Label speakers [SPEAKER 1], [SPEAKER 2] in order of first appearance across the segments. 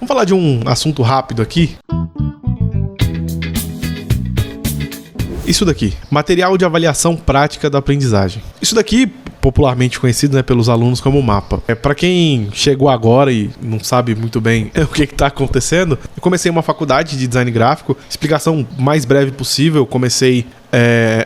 [SPEAKER 1] Vamos falar de um assunto rápido aqui. Isso daqui, material de avaliação prática da aprendizagem. Isso daqui, popularmente conhecido, né, pelos alunos como mapa. Para quem chegou agora e não sabe muito bem o que está acontecendo, eu comecei uma faculdade de design gráfico. Explicação mais breve possível, comecei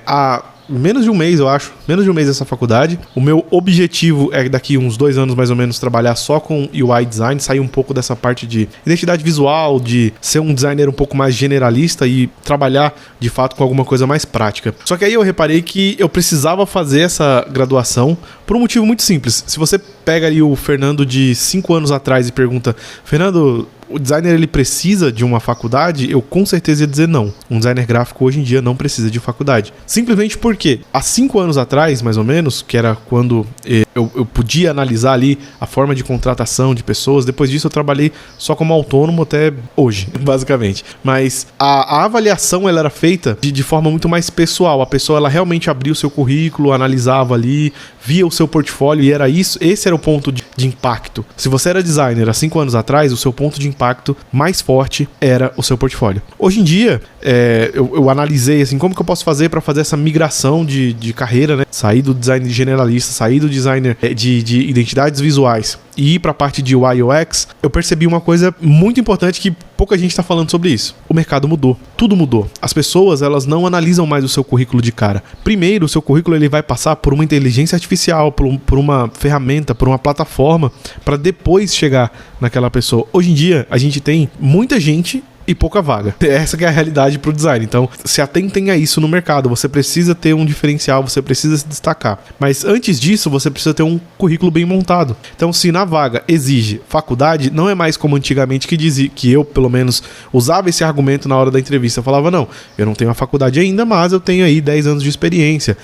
[SPEAKER 1] há menos de um mês, eu acho. Menos de um mês essa faculdade. O meu objetivo é daqui uns 2 anos mais ou menos trabalhar só com UI design, sair um pouco dessa parte de identidade visual, de ser um designer um pouco mais generalista e trabalhar de fato com alguma coisa mais prática. Só que aí eu reparei que eu precisava fazer essa graduação por um motivo muito simples. Se você pega ali o Fernando de 5 anos atrás e pergunta: Fernando, o designer ele precisa de uma faculdade? Eu com certeza ia dizer não. Um designer gráfico hoje em dia não precisa de faculdade. Simplesmente porque há 5 anos atrás, mais ou menos, que era quando eu podia analisar ali a forma de contratação de pessoas. Depois disso eu trabalhei só como autônomo até hoje, basicamente. Mas a avaliação ela era feita de forma muito mais pessoal. A pessoa ela realmente abria o seu currículo, analisava ali, via o seu portfólio e era isso. Esse era o ponto de impacto. Se você era designer há 5 anos atrás, o seu ponto de impacto mais forte era o seu portfólio. Hoje em dia, eu analisei assim, como que eu posso fazer para fazer essa migração de carreira, né? Sair do design generalista, sair do designer de identidades visuais e ir para a parte de UI UX. Eu percebi uma coisa muito importante que pouca gente está falando sobre isso. O mercado mudou. Tudo mudou. As pessoas, elas não analisam mais o seu currículo de cara. Primeiro, o seu currículo ele vai passar por uma inteligência artificial, por uma ferramenta, por uma plataforma, para depois chegar naquela pessoa. Hoje em dia, a gente tem muita gente e pouca vaga. Essa que é a realidade pro design. Então, se atentem a isso no mercado. Você precisa ter um diferencial, você precisa se destacar. Mas antes disso, você precisa ter um currículo bem montado. Então, se na vaga exige faculdade, não é mais como antigamente que dizia, que eu, pelo menos, usava esse argumento na hora da entrevista. Eu falava, não, eu não tenho a faculdade ainda, mas eu tenho aí 10 anos de experiência,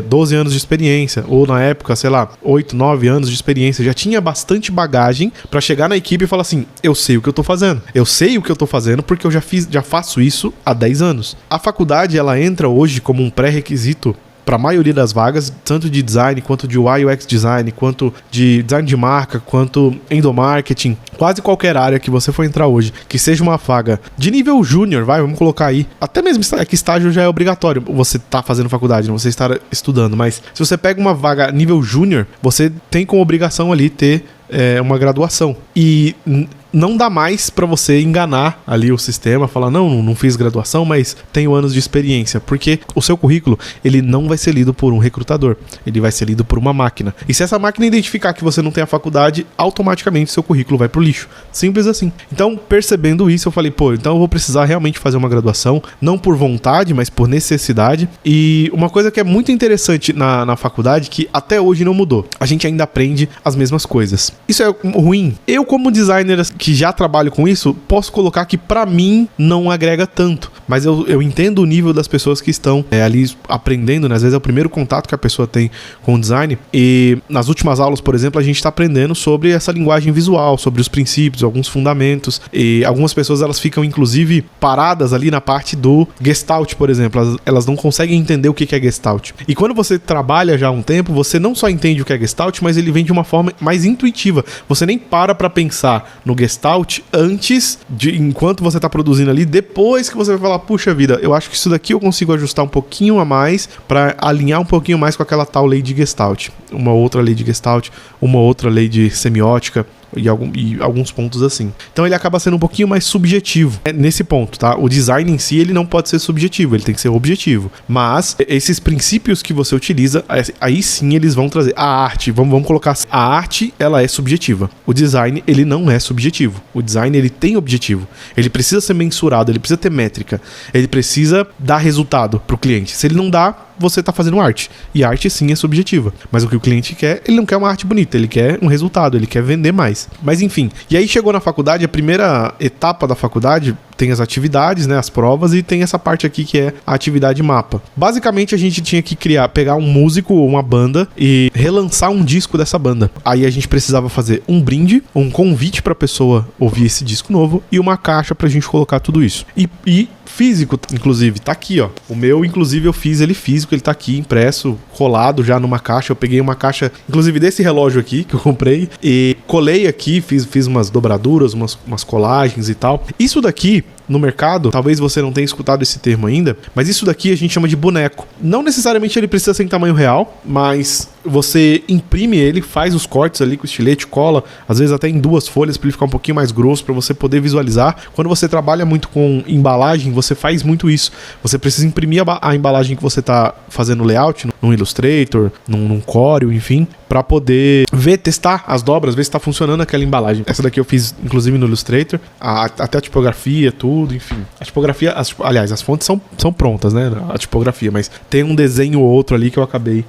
[SPEAKER 1] 12 anos de experiência, ou na época, sei lá, 8, 9 anos de experiência. Já tinha bastante bagagem para chegar na equipe e falar assim, eu sei o que eu tô fazendo. Eu sei o que eu tô fazendo porque eu já faço isso há 10 anos. A faculdade, ela entra hoje como um pré-requisito para a maioria das vagas, tanto de design, quanto de UI UX design, quanto de design de marca, quanto endomarketing, quase qualquer área que você for entrar hoje, que seja uma vaga de nível júnior, vamos colocar aí, até mesmo que estágio já é obrigatório, você tá fazendo faculdade, não você está estudando, mas se você pega uma vaga nível júnior, você tem como obrigação ali ter uma graduação. E não dá mais para você enganar ali o sistema, falar, não fiz graduação, mas tenho anos de experiência, porque o seu currículo, ele não vai ser lido por um recrutador, ele vai ser lido por uma máquina. E se essa máquina identificar que você não tem a faculdade, automaticamente seu currículo vai pro lixo. Simples assim. Então, percebendo isso, eu falei, então eu vou precisar realmente fazer uma graduação, não por vontade, mas por necessidade. E uma coisa que é muito interessante na faculdade, que até hoje não mudou, a gente ainda aprende as mesmas coisas. Isso é ruim. Eu, como designer que já trabalho com isso, posso colocar que pra mim não agrega tanto, mas eu entendo o nível das pessoas que estão ali aprendendo, né? Às vezes é o primeiro contato que a pessoa tem com o design, e nas últimas aulas, por exemplo, a gente está aprendendo sobre essa linguagem visual, sobre os princípios, alguns fundamentos, e algumas pessoas elas ficam inclusive paradas ali na parte do Gestalt, por exemplo, elas não conseguem entender o que é Gestalt. E quando você trabalha já há um tempo, você não só entende o que é Gestalt, mas ele vem de uma forma mais intuitiva. Você nem para pensar no Gestalt antes enquanto você está produzindo ali, depois que você vai falar, puxa vida, eu acho que isso daqui eu consigo ajustar um pouquinho a mais para alinhar um pouquinho mais com aquela tal lei de Gestalt, uma outra lei de Gestalt, uma outra lei de semiótica e alguns pontos assim. Então ele acaba sendo um pouquinho mais subjetivo nesse ponto, tá? O design em si, ele não pode ser subjetivo, ele tem que ser objetivo. Mas esses princípios que você utiliza, aí sim eles vão trazer a arte. Vamos colocar assim, a arte, ela é subjetiva. O design, ele não é subjetivo. O design, ele tem objetivo. Ele precisa ser mensurado, ele precisa ter métrica. Ele precisa dar resultado pro cliente. Se ele não dá, você está fazendo arte. E a arte sim é subjetiva. Mas o que o cliente quer, ele não quer uma arte bonita, ele quer um resultado, ele quer vender mais. Mas enfim, e aí chegou na faculdade, a primeira etapa da faculdade, tem as atividades, né, as provas, e tem essa parte aqui que é a atividade mapa. Basicamente a gente tinha que pegar um músico ou uma banda e relançar um disco dessa banda. Aí a gente precisava fazer um brinde, um convite pra pessoa ouvir esse disco novo e uma caixa pra gente colocar tudo isso. E físico, inclusive, tá aqui, ó. O meu, inclusive, eu fiz ele físico, ele tá aqui impresso, colado já numa caixa. Eu peguei uma caixa, inclusive, desse relógio aqui que eu comprei e colei aqui, fiz umas dobraduras, umas colagens e tal. Isso daqui, no mercado, talvez você não tenha escutado esse termo ainda, mas isso daqui a gente chama de boneco. Não necessariamente ele precisa ser em tamanho real, mas você imprime ele, faz os cortes ali com estilete, cola, às vezes até em 2 folhas para ele ficar um pouquinho mais grosso, para você poder visualizar. Quando você trabalha muito com embalagem, você faz muito isso. Você precisa imprimir a embalagem que você está fazendo layout, num Illustrator, num Corel, enfim, para poder testar as dobras, ver se está funcionando aquela embalagem. Essa daqui eu fiz, inclusive, no Illustrator, até a tipografia, tudo, enfim. A tipografia, aliás, as fontes são prontas, né? A tipografia, mas tem um desenho ou outro ali que eu acabei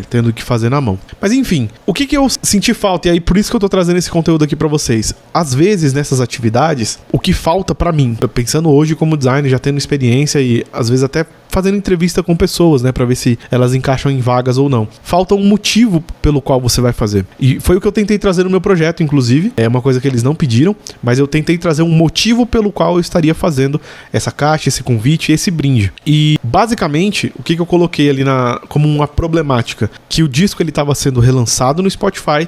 [SPEAKER 1] tendo que fazer na mão. Mas enfim, o que eu senti falta, e aí por isso que eu tô trazendo esse conteúdo aqui pra vocês. Às vezes, nessas atividades, o que falta pra mim, pensando hoje como designer, já tendo experiência e às vezes até fazendo entrevista com pessoas, né, pra ver se elas encaixam em vagas ou não. Falta um motivo pelo qual você vai fazer. E foi o que eu tentei trazer no meu projeto, inclusive. É uma coisa que eles não pediram, mas eu tentei trazer um motivo pelo qual eu estaria fazendo essa caixa, esse convite, esse brinde. E, basicamente, o que eu coloquei ali como uma problemática? Que o disco ele estava sendo relançado no Spotify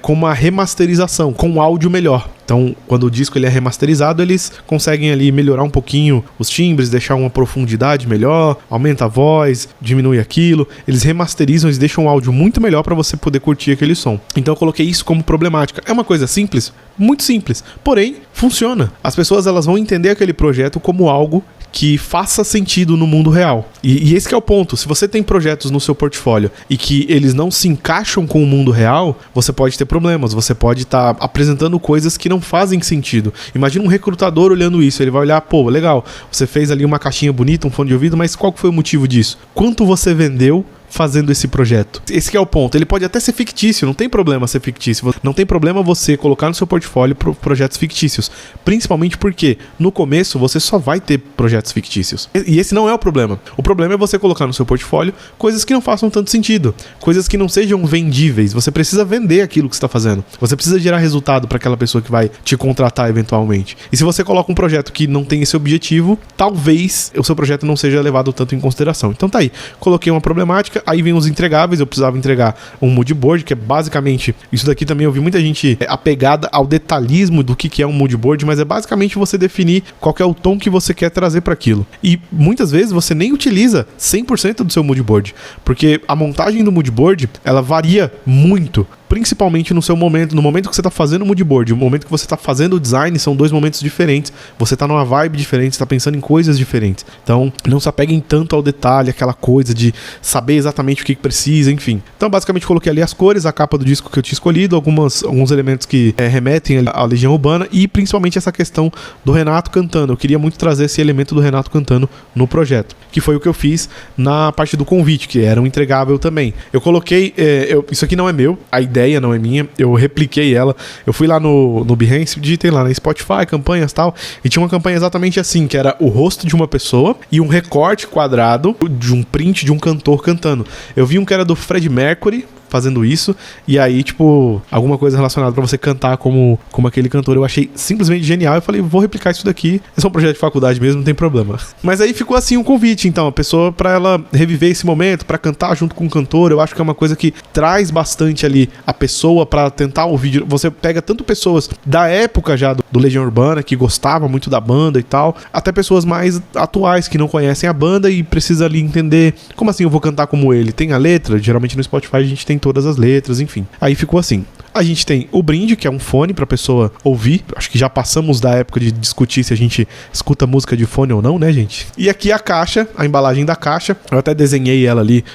[SPEAKER 1] com uma remasterização, com um áudio melhor. Então, quando o disco ele é remasterizado, eles conseguem ali melhorar um pouquinho os timbres, deixar uma profundidade melhor, aumenta a voz, diminui aquilo. Eles remasterizam, eles deixam um áudio muito melhor para você poder curtir aquele som. Então, eu coloquei isso como problemática. É uma coisa simples? Muito simples. Porém, funciona. As pessoas elas vão entender aquele projeto como algo que faça sentido no mundo real. E esse que é o ponto. Se você tem projetos no seu portfólio e que eles não se encaixam com o mundo real, você pode ter problemas. Você pode estar apresentando coisas que não fazem sentido. Imagina um recrutador olhando isso. Ele vai olhar, pô, legal, você fez ali uma caixinha bonita, um fone de ouvido, mas qual foi o motivo disso? Quanto você vendeu fazendo esse projeto? Esse que é o ponto. Ele pode até ser fictício, não tem problema ser fictício. Não tem problema você colocar no seu portfólio projetos fictícios. Principalmente porque no começo você só vai ter projetos fictícios. E esse não é o problema. O problema é você colocar no seu portfólio coisas que não façam tanto sentido. Coisas que não sejam vendíveis. Você precisa vender aquilo que você está fazendo. Você precisa gerar resultado para aquela pessoa que vai te contratar eventualmente. E se você coloca um projeto que não tem esse objetivo, talvez o seu projeto não seja levado tanto em consideração. Então tá aí. Coloquei uma problemática. Aí vem os entregáveis, eu precisava entregar um mood board, que é basicamente, isso daqui também eu vi muita gente apegada ao detalhismo do que é um mood board, mas é basicamente você definir qual que é o tom que você quer trazer para aquilo. E muitas vezes você nem utiliza 100% do seu mood board, porque a montagem do mood board, ela varia muito. Principalmente no seu momento, no momento que você está fazendo o mood board, o momento que você está fazendo o design, são 2 momentos diferentes. Você está numa vibe diferente, está pensando em coisas diferentes. Então, não se apeguem tanto ao detalhe, aquela coisa de saber exatamente o que precisa, enfim. Então, basicamente, coloquei ali as cores, a capa do disco que eu tinha escolhido, alguns elementos que remetem à Legião Urbana e principalmente essa questão do Renato cantando. Eu queria muito trazer esse elemento do Renato cantando no projeto, que foi o que eu fiz na parte do convite, que era um entregável também. Eu coloquei, isso aqui não é meu, a ideia não é minha, eu repliquei ela. Eu fui lá no Behance, digitei lá na Spotify, campanhas e tal, e tinha uma campanha exatamente assim, que era o rosto de uma pessoa e um recorte quadrado de um print de um cantor cantando. Eu vi um que era do Freddie Mercury fazendo isso, e aí, tipo, alguma coisa relacionada pra você cantar como aquele cantor. Eu achei simplesmente genial. Eu falei, vou replicar isso daqui. É só um projeto de faculdade mesmo, não tem problema. Mas aí ficou assim um convite, então, a pessoa pra ela reviver esse momento, pra cantar junto com o cantor. Eu acho que é uma coisa que traz bastante ali a pessoa pra tentar ouvir. Você pega tanto pessoas da época já do Legião Urbana, que gostava muito da banda e tal, até pessoas mais atuais que não conhecem a banda e precisa ali entender, como assim eu vou cantar como ele? Tem a letra? Geralmente no Spotify a gente tem todas as letras, enfim. Aí ficou assim. A gente tem o brinde, que é um fone pra pessoa ouvir. Acho que já passamos da época de discutir se a gente escuta música de fone ou não, né, gente? E aqui a caixa, a embalagem da caixa. Eu até desenhei ela ali,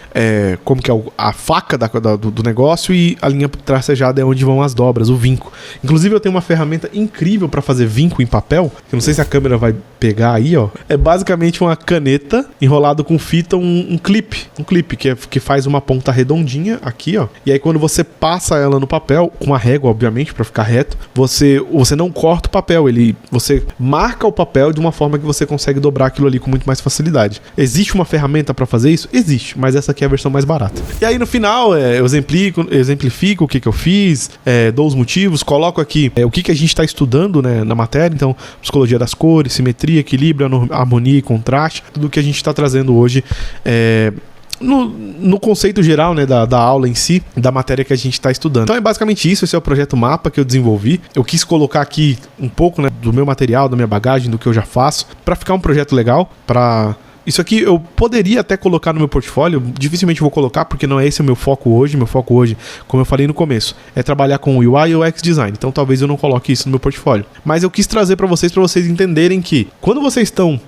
[SPEAKER 1] como que é a faca do negócio, e a linha tracejada é onde vão as dobras, o vinco. Inclusive eu tenho uma ferramenta incrível pra fazer vinco em papel, que eu não sei se a câmera vai pegar aí, ó. É basicamente uma caneta enrolado com fita, um clipe. Um clipe que faz uma ponta redondinha aqui, ó. E aí quando você passa ela no papel, papel com a régua, obviamente, para ficar reto. Você não corta o papel, você marca o papel de uma forma que você consegue dobrar aquilo ali com muito mais facilidade. Existe uma ferramenta para fazer isso? Existe, mas essa aqui é a versão mais barata. E aí no final eu exemplifico o que eu fiz, dou os motivos, coloco aqui o que a gente está estudando, né, na matéria. Então, psicologia das cores, simetria, equilíbrio, harmonia e contraste, tudo que a gente está trazendo hoje no conceito geral, né, da aula em si, da matéria que a gente está estudando. Então é basicamente isso. Esse é o projeto Mapa que eu desenvolvi. Eu quis colocar aqui um pouco, né, do meu material, da minha bagagem, do que eu já faço, para ficar um projeto legal, Isso aqui eu poderia até colocar no meu portfólio, dificilmente vou colocar, porque não é esse o meu foco hoje. Meu foco hoje, como eu falei no começo, é trabalhar com UI e UX Design. Então talvez eu não coloque isso no meu portfólio. Mas eu quis trazer para vocês entenderem que quando vocês estão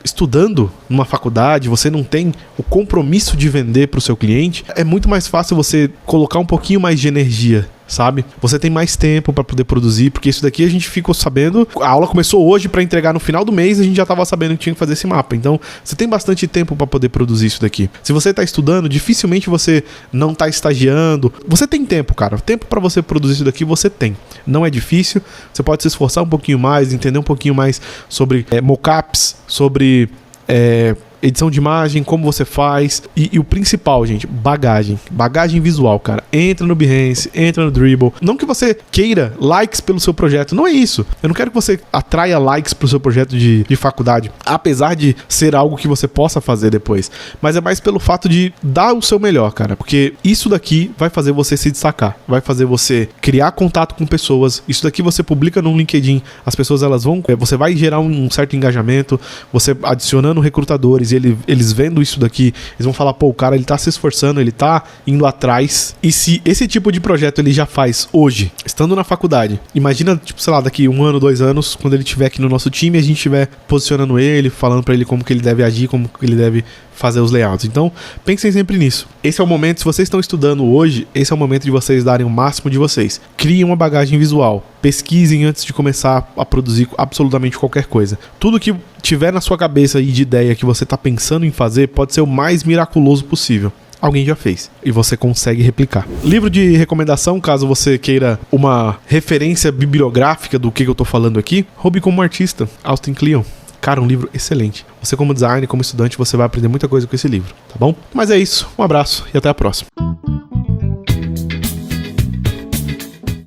[SPEAKER 1] estudando numa faculdade, você não tem o compromisso de vender para o seu cliente, é muito mais fácil você colocar um pouquinho mais de energia, sabe? Você tem mais tempo para poder produzir, porque isso daqui a gente ficou sabendo, a aula começou hoje para entregar no final do mês, a gente já estava sabendo que tinha que fazer esse mapa. Então, você tem bastante tempo para poder produzir isso daqui. Se você está estudando, dificilmente você não está estagiando. Você tem tempo, cara. Tempo para você produzir isso daqui você tem. Não é difícil. Você pode se esforçar um pouquinho mais, entender um pouquinho mais sobre mockups, sobre edição de imagem, como você faz e o principal, gente, bagagem visual, cara. Entra no Behance, entra no Dribbble. Não que você queira likes pelo seu projeto, não é isso. Eu não quero que você atraia likes pro seu projeto de faculdade, apesar de ser algo que você possa fazer depois, mas é mais pelo fato de dar o seu melhor, cara, porque isso daqui vai fazer você se destacar, vai fazer você criar contato com pessoas. Isso daqui você publica no LinkedIn, as pessoas você vai gerar um certo engajamento, você adicionando recrutadores, eles vendo isso daqui, eles vão falar, pô, o cara ele tá se esforçando, ele tá indo atrás. E se esse tipo de projeto ele já faz hoje, estando na faculdade, imagina, tipo, sei lá, daqui 1 ano, 2 anos, quando ele estiver aqui no nosso time, a gente estiver posicionando ele, falando pra ele como que ele deve agir, como que ele deve fazer os layouts. Então, pensem sempre nisso. Esse é o momento, se vocês estão estudando hoje, esse é o momento de vocês darem o máximo de vocês. Criem uma bagagem visual. Pesquisem antes de começar a produzir absolutamente qualquer coisa. Tudo que tiver na sua cabeça e de ideia que você está pensando em fazer, pode ser o mais miraculoso possível. Alguém já fez e você consegue replicar. Livro de recomendação, caso você queira uma referência bibliográfica do que eu tô falando aqui, Hobby como Artista, Austin Kleon. Cara, um livro excelente. Você como designer, como estudante, você vai aprender muita coisa com esse livro, tá bom? Mas é isso, um abraço e até a próxima.